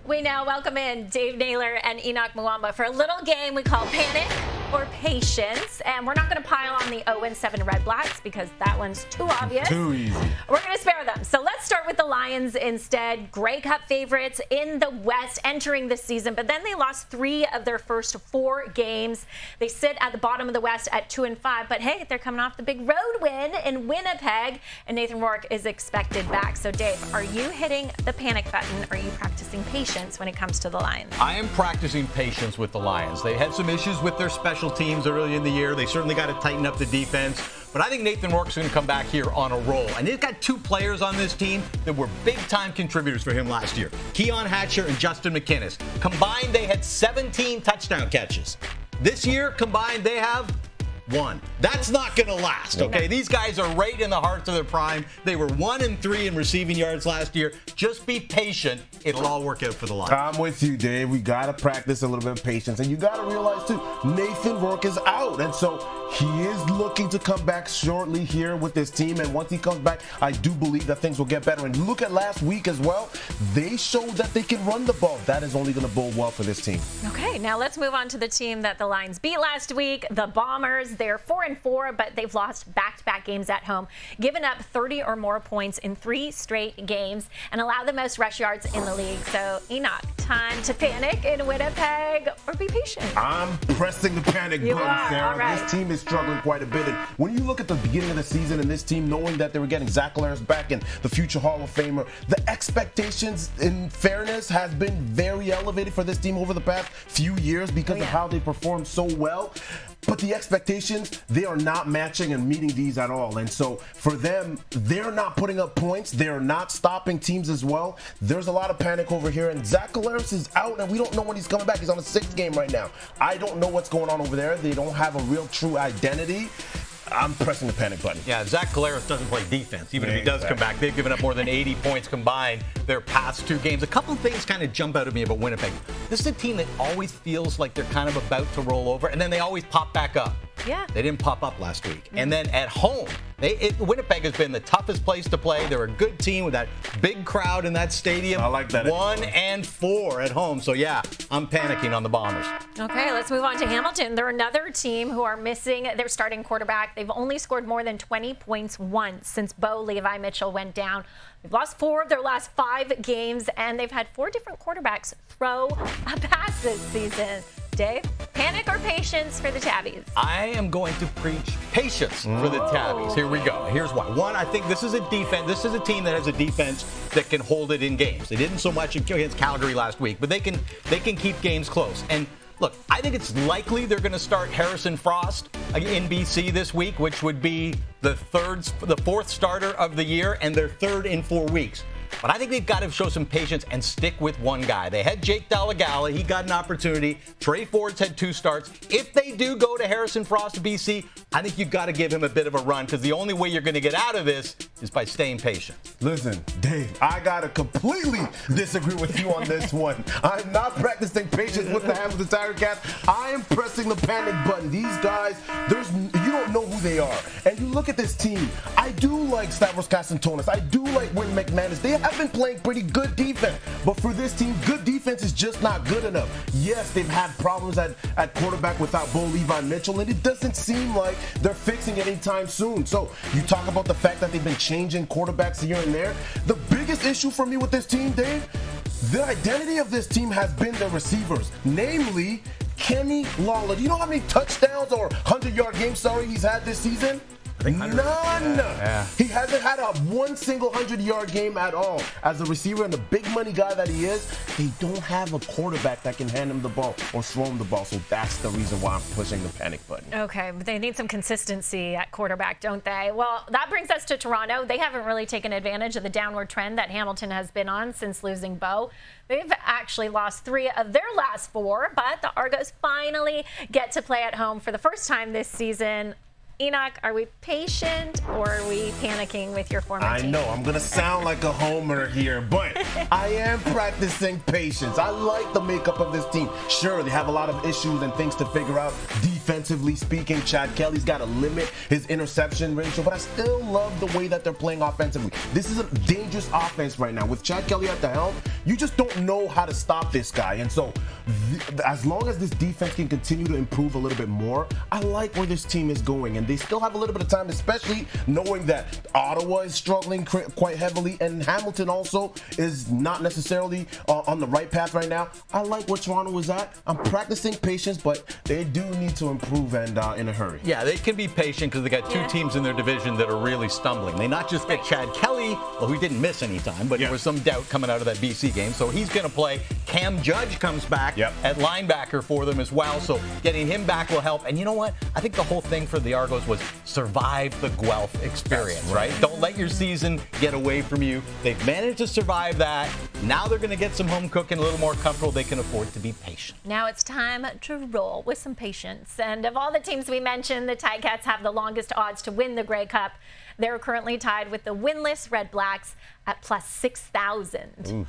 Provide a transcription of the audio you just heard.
We now welcome in Dave Naylor and Henoc Muamba for a little game we call Panic or Patience. And we're not going to pile on the 0-7 Red Blacks because that one's too obvious. Too easy. We're going to spare them. So let's start with the Lions instead. Grey Cup favorites in the West entering the season, but then they lost 3 of their first 4 games. They sit at the bottom of the West at 2-5, but hey, they're coming off the big road win in Winnipeg, and Nathan Rourke is expected back. So Dave, are you hitting the panic button? Or are you practicing patience when it comes to the Lions? I am practicing patience with the Lions. They had some issues with their special teams early in the year. They certainly got to tighten up the defense. But I think Nathan Rourke's going to come back here on a roll. And they've got 2 players on this team that were big-time contributors for him last year. Keon Hatcher and Justin McInnis. Combined, they had 17 touchdown catches. This year, combined, they have 1. That's not going to last, okay? No. These guys are right in the heart of their prime. They were 1-3 in receiving yards last year. Just be patient. It'll all work out for the Lions. I'm with you, Dave. We got to practice a little bit of patience. And you got to realize, too, Nathan Rourke is out. And so he is looking to come back shortly here with this team. And once he comes back, I do believe that things will get better. And look at last week as well. They showed that they can run the ball. That is only going to bode well for this team. Okay, now let's move on to the team that the Lions beat last week, the Bombers. They're 4-4, but they've lost back-to-back games at home, given up 30 or more points in 3 straight games, and allowed the most rush yards in the league. So, Henoc, time to panic in Winnipeg or be patient? I'm pressing the panic button, Sarah. All right. This team is struggling quite a bit. And when you look at the beginning of the season and this team, knowing that they were getting Zach Collaros back and the future Hall of Famer, the expectations, in fairness, has been very elevated for this team over the past few years because of how they performed so well. But the expectations, they are not matching and meeting these at all. And so for them, they're not putting up points. They're not stopping teams as well. There's a lot of panic over here. And Zach Collaros is out, and we don't know when he's coming back. He's on a 6th game right now. I don't know what's going on over there. They don't have a real true identity. I'm pressing the panic button. Yeah, Zach Collaros doesn't play defense, even if he does come back. They've given up more than 80 points combined their past 2 games. A couple of things kind of jump out at me about Winnipeg. This is a team that always feels like they're kind of about to roll over, and then they always pop back up. Yeah. They didn't pop up last week. And then at home, Winnipeg has been the toughest place to play. They're a good team with that big crowd in that stadium. I like that. 1-4 at home. So, yeah, I'm panicking on the Bombers. Okay, let's move on to Hamilton. They're another team who are missing their starting quarterback. They've only scored more than 20 points once since Bo Levi Mitchell went down. They've lost 4 of their last 5 games, and they've had 4 different quarterbacks throw a pass this season. Dave, panic or patience for the Tabbies? I am going to preach patience for the Tabbies. Here we go. Here's why. 1, I think this is a defense. This is a team that has a defense that can hold it in games. They didn't so much against Calgary last week, but they can keep games close. And look, I think it's likely they're going to start Harrison Frost in BC this week, which would be the 4th starter of the year and their 3rd in 4 weeks. But I think they've got to show some patience and stick with one guy. They had Jake Dalagala. He got an opportunity. Trey Ford's had 2 starts. If they do go to Harrison Frost to BC, I think you've got to give him a bit of a run because the only way you're going to get out of this is by staying patient. Listen, Dave, I got to completely disagree with you on this one. I'm not practicing patience with the Hamilton Tiger Cats. I am pressing the panic button. These guys, you don't know who they are. And you look at this team, I do like Stavros Kasantonis. I do like Wayne McManus. They have been playing pretty good defense. But for this team, good defense is just not good enough. Yes, they've had problems at quarterback without Bo Levi Mitchell, and it doesn't seem like they're fixing it anytime soon. So you talk about the fact that they've been changing quarterbacks here and there. The biggest issue for me with this team, Dave, the identity of this team has been their receivers, namely Kenny Lawler. Do you know how many touchdowns or 100-yard games, he's had this season? None. Yeah. He hasn't had one single 100-yard game at all. As a receiver and the big money guy that he is, they don't have a quarterback that can hand him the ball or throw him the ball. So that's the reason why I'm pushing the panic button. Okay, but they need some consistency at quarterback, don't they? Well, that brings us to Toronto. They haven't really taken advantage of the downward trend that Hamilton has been on since losing Bo. They've actually lost 3 of their last 4, but the Argos finally get to play at home for the first time this season. Henoc, are we patient or are we panicking with your former team? I know, I'm going to sound like a homer here, but I am practicing patience. I like the makeup of this team. Sure, they have a lot of issues and things to figure out. Defense defensively speaking. Chad Kelly's got to limit his interception ratio, but I still love the way that they're playing offensively. This is a dangerous offense right now. With Chad Kelly at the helm, you just don't know how to stop this guy. And so as long as this defense can continue to improve a little bit more, I like where this team is going. And they still have a little bit of time, especially knowing that Ottawa is struggling quite heavily and Hamilton also is not necessarily on the right path right now. I like where Toronto is at. I'm practicing patience, but they do need to improve and in a hurry. Yeah, they can be patient because they got two teams in their division that are really stumbling. They not just get Chad Kelly, well, he didn't miss any time, but there was some doubt coming out of that BC game, so he's going to play. Cam Judge comes back at linebacker for them as well, so getting him back will help. And you know what? I think the whole thing for the Argos was survive the Guelph experience, right? Don't let your season get away from you. They've managed to survive that. Now they're going to get some home cooking, a little more comfortable. They can afford to be patient. Now it's time to roll with some patience. And of all the teams we mentioned, the Ticats have the longest odds to win the Grey Cup. They're currently tied with the winless Red Blacks at plus 6,000.